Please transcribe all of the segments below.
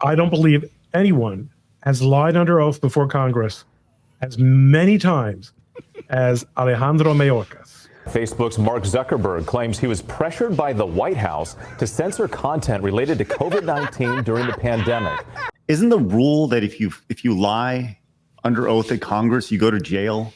I don't believe anyone has lied under oath before Congress as many times as Alejandro Mayorkas. Facebook's Mark Zuckerberg claims he was pressured by the White House to censor content related to COVID-19 during the pandemic. Isn't the rule that if you lie under oath at Congress, you go to jail?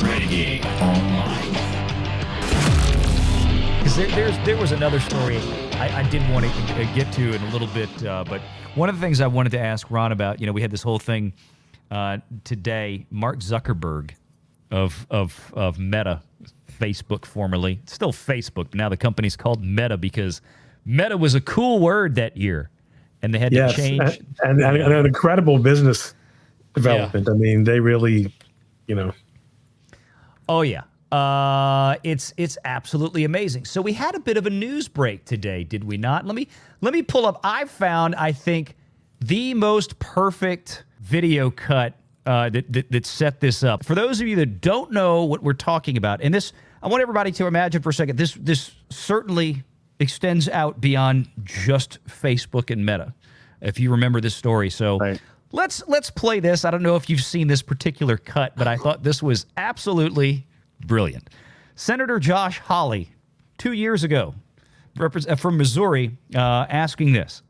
Renegade Online. Because there was another story I did want to get to in a little bit, but one of the things I wanted to ask Ron about, we had this whole thing today. Mark Zuckerberg of Meta, Facebook formerly, still Facebook, but now the company's called Meta because Meta was a cool word that year, and they had to change. And an incredible business development. Yeah. I mean, they really, Oh yeah. It's absolutely amazing. So we had a bit of a news break today, did we not? Let me pull up. I found, I think, the most perfect video cut that set this up. For those of you that don't know what we're talking about, and this, I want everybody to imagine for a second, this certainly extends out beyond just Facebook and Meta, if you remember this story. So right. Let's play this. I don't know if you've seen this particular cut, but I thought this was absolutely brilliant. Senator Josh Hawley, 2 years ago, from Missouri, asking this.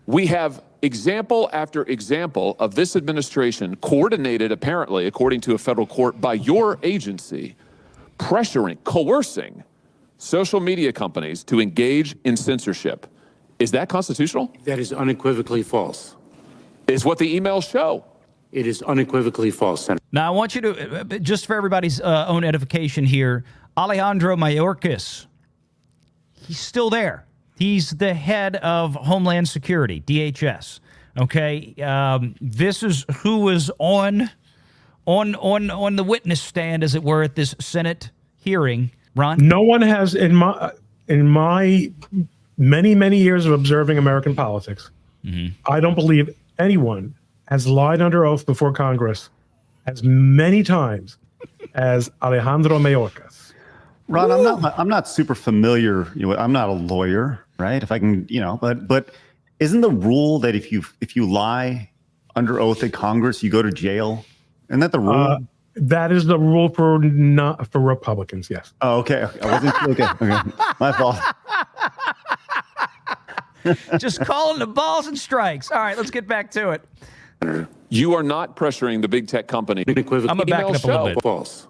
We have example after example of this administration coordinated, apparently, according to a federal court, by your agency, pressuring, coercing social media companies to engage in censorship. Is that constitutional? That is unequivocally false. Is what the emails show. It is unequivocally false, Senator. Now, I want you to, just for everybody's own edification here, Alejandro Mayorkas, he's still there. He's the head of Homeland Security, DHS. Okay, this is who was on the witness stand, as it were, at this Senate hearing. Ron, no one has in my many years of observing American politics. Mm-hmm. I don't believe anyone has lied under oath before Congress as many times as Alejandro Mayorkas. Ron, I'm not super familiar. I'm not a lawyer, right? If I can, but isn't the rule that if you lie under oath at Congress, you go to jail? Isn't that the rule? That is the rule for Republicans. Yes. Oh, okay. I wasn't okay. My fault. Just calling the balls and strikes. All right, let's get back to it. You are not pressuring the big tech company. I'm going to back it up a little bit. False.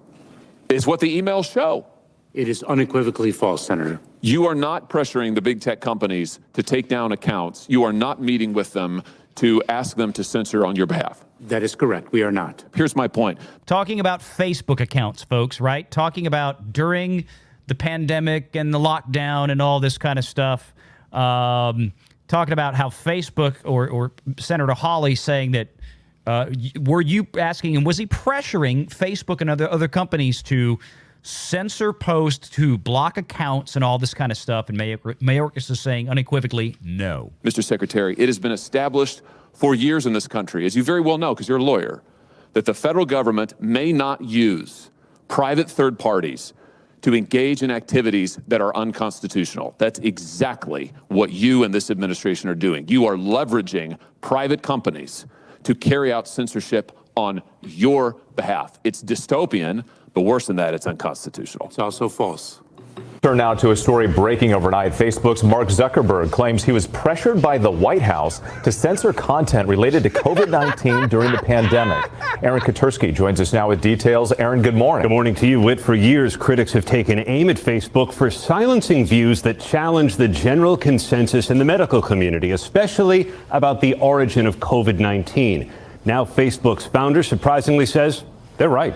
Is what the emails show. It is unequivocally false, Senator. You are not pressuring the big tech companies to take down accounts. You are not meeting with them to ask them to censor on your behalf. That is correct. We are not. Here's my point. Talking about Facebook accounts, folks, right? Talking about during the pandemic and the lockdown and all this kind of stuff. Talking about how Facebook or Senator Hawley saying that, were you asking him, was he pressuring Facebook and other companies to censor posts, to block accounts and all this kind of stuff? And Mayorkas is saying unequivocally, no. Mr. Secretary, it has been established for years in this country, as you very well know, because you're a lawyer, that the federal government may not use private third parties to engage in activities that are unconstitutional. That's exactly what you and this administration are doing. You are leveraging private companies to carry out censorship on your behalf. It's dystopian, but worse than that, it's unconstitutional. It's also false. Turn now to a story breaking overnight. Facebook's Mark Zuckerberg claims he was pressured by the White House to censor content related to COVID-19 during the pandemic. Aaron Katursky joins us now with details. Aaron, good morning. Good morning to you, Whit. For years, critics have taken aim at Facebook for silencing views that challenge the general consensus in the medical community, especially about the origin of COVID-19. Now, Facebook's founder surprisingly says they're right.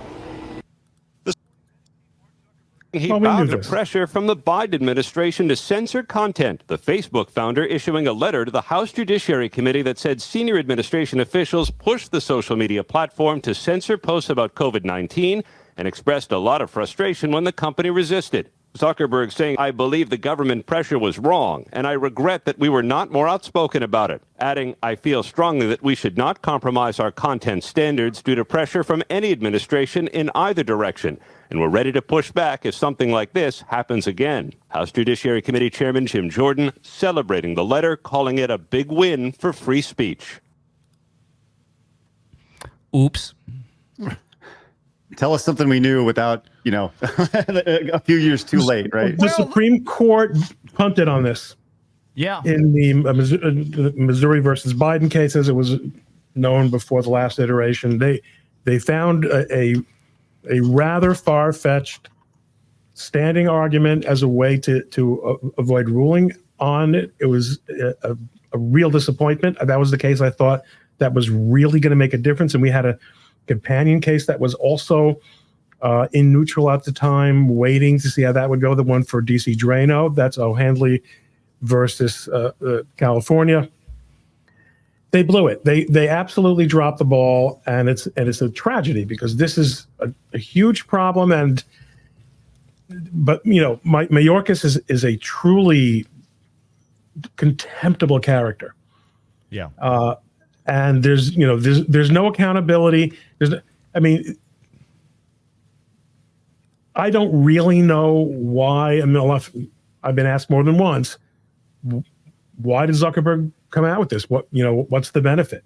He bowed to pressure from the Biden administration to censor content. The Facebook founder issuing a letter to the House Judiciary Committee that said senior administration officials pushed the social media platform to censor posts about COVID-19 and expressed a lot of frustration when the company resisted. Zuckerberg saying, "I believe the government pressure was wrong, and I regret that we were not more outspoken about it." Adding, "I feel strongly that we should not compromise our content standards due to pressure from any administration in either direction, and we're ready to push back if something like this happens again." House Judiciary Committee Chairman Jim Jordan celebrating the letter, calling it a big win for free speech. Oops. Tell us something we knew without, a few years too late, right? The Supreme Court punted on this. Yeah. In the Missouri versus Biden case, as it was known before the last iteration, they found a rather far-fetched standing argument as a way to avoid ruling on it. It was a real disappointment. That was the case I thought that was really going to make a difference, and we had a companion case that was also in neutral at the time, waiting to see how that would go. The one for D.C. Drano, that's O'Handley versus California. They blew it. They absolutely dropped the ball, and it's a tragedy because this is a huge problem. But Mayorkas is a truly contemptible character. Yeah. And there's no accountability. I don't really know why. I've been asked more than once, why did Zuckerberg come out with this? What's the benefit?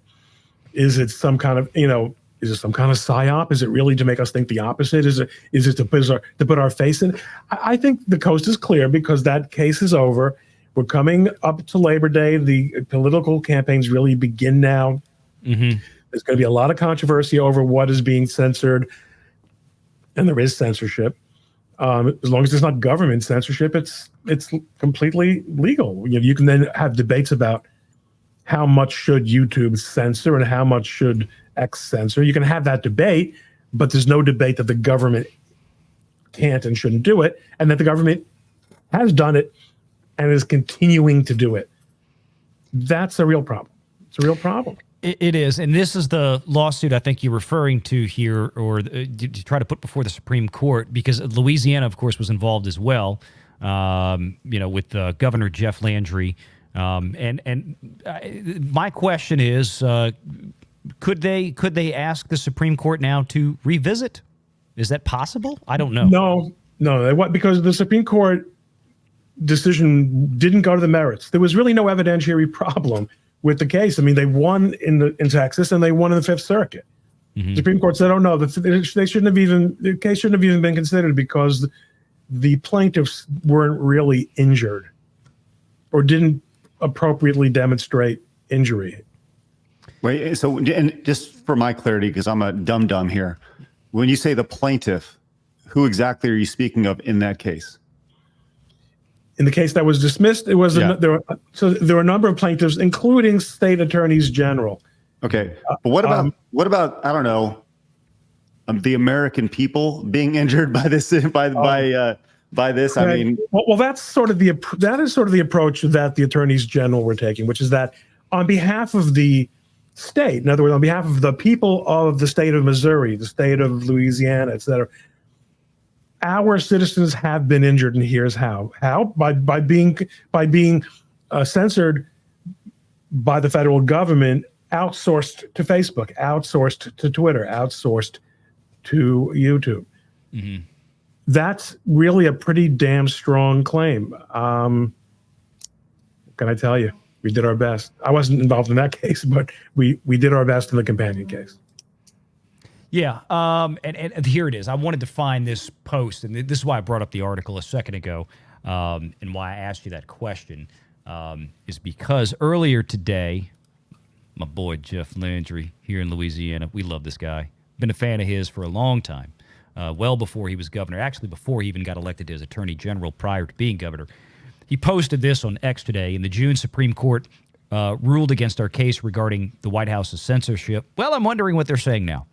Is it some kind of psyop? Is it really to make us think the opposite? Is it to put our face in? I think the coast is clear because that case is over. We're coming up to Labor Day. The political campaigns really begin now. Mm-hmm. There's going to be a lot of controversy over what is being censored, and there is censorship. As long as it's not government censorship, it's completely legal. You can then have debates about how much should YouTube censor and how much should X censor. You can have that debate, but there's no debate that the government can't and shouldn't do it, and that the government has done it and is continuing to do it. That's a real problem. It's a real problem. It is, and this is the lawsuit I think you're referring to here, or to try to put before the Supreme Court, because Louisiana, of course, was involved as well, with Governor Jeff Landry. And my question is, could they ask the Supreme Court now to revisit? Is that possible? I don't know. No, because the Supreme Court decision didn't go to the merits. There was really no evidentiary problem with the case. They won in Texas and they won in the Fifth Circuit. Mm-hmm. The Supreme Court said, "Oh no, the case shouldn't have even been considered because the plaintiffs weren't really injured or didn't appropriately demonstrate injury." Wait, so and just for my clarity, because I'm a dum-dum here, when you say the plaintiff, who exactly are you speaking of in that case? In the case that was dismissed, it was there were a number of plaintiffs, including state attorneys general. Okay, but what about I don't know, the American people being injured by this by this? Okay. That's sort of the approach that the attorneys general were taking, which is that on behalf of the state, in other words, on behalf of the people of the state of Missouri, the state of Louisiana, et cetera, our citizens have been injured, and here's how. How? By being censored by the federal government, outsourced to Facebook, outsourced to Twitter, outsourced to YouTube. Mm-hmm. That's really a pretty damn strong claim. Can I tell you? We did our best. I wasn't involved in that case, but we did our best in the companion case. Yeah, and here it is. I wanted to find this post, and this is why I brought up the article a second ago, and why I asked you that question, is because earlier today, my boy Jeff Landry here in Louisiana, we love this guy. Been a fan of his for a long time, well before he was governor, actually before he even got elected as attorney general prior to being governor. He posted this on X today. In the June Supreme Court ruled against our case regarding the White House's censorship. Well, I'm wondering what they're saying now.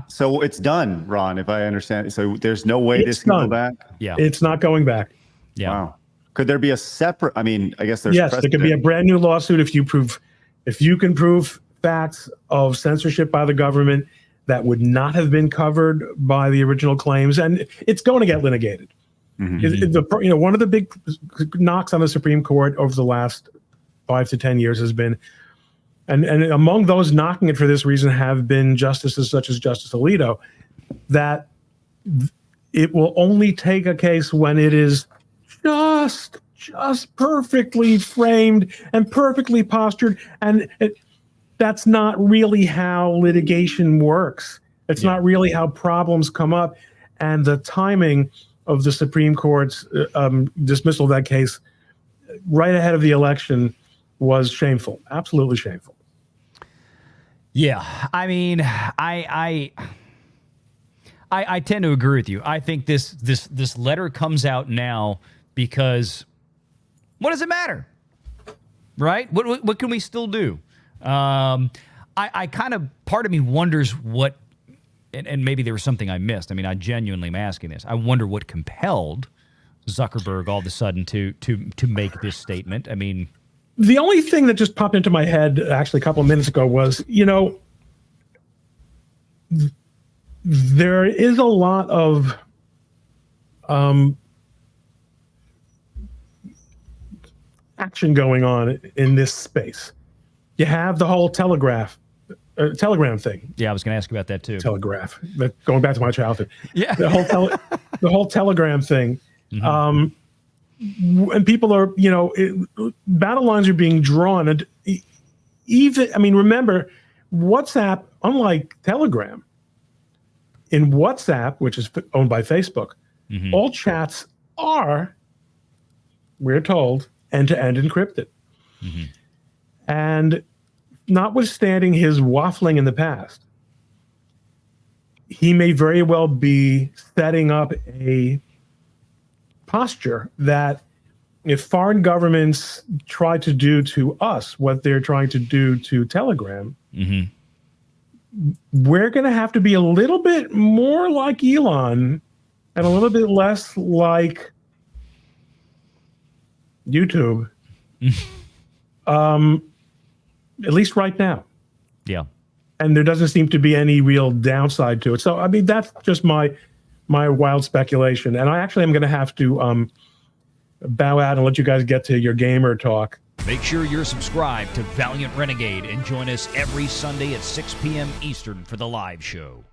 So it's done, Ron, if I understand. So there's no way this can go back? Yeah. It's not going back. Yeah. Wow. Could there be a separate, I guess there's Yes, there could be a brand new lawsuit if you can prove facts of censorship by the government that would not have been covered by the original claims, and it's going to get litigated. One of the big knocks on the Supreme Court over the last 5 to 10 years has been, and among those knocking it for this reason have been justices such as Justice Alito, that it will only take a case when it is just perfectly framed and perfectly postured, and that's not really how litigation works. It's not really how problems come up, and the timing of the Supreme Court's dismissal of that case right ahead of the election was shameful, absolutely shameful. Yeah, I mean, I tend to agree with you. I think this letter comes out now because what does it matter, right? What can we still do? I kind of, part of me wonders what, and maybe there was something I missed. I mean, I genuinely am asking this. I wonder what compelled Zuckerberg all of a sudden to make this statement. I mean, the only thing that just popped into my head actually a couple of minutes ago was, there is a lot of action going on in this space. You have the whole Telegram thing. Yeah, I was going to ask you about that too. Telegraph. Going back to my childhood. Yeah. The whole Telegram thing. And people are, battle lines are being drawn. And remember, WhatsApp, unlike Telegram, in WhatsApp, which is owned by Facebook, all chats are, we're told, end-to-end encrypted. And notwithstanding his waffling in the past, he may very well be setting up a posture that if foreign governments try to do to us what they're trying to do to Telegram, we're going to have to be a little bit more like Elon and a little bit less like YouTube. At least right now. Yeah. And there doesn't seem to be any real downside to it. So, that's just my wild speculation. And I actually am going to have to bow out and let you guys get to your gamer talk. Make sure you're subscribed to Valiant Renegade and join us every Sunday at 6 p.m. Eastern for the live show.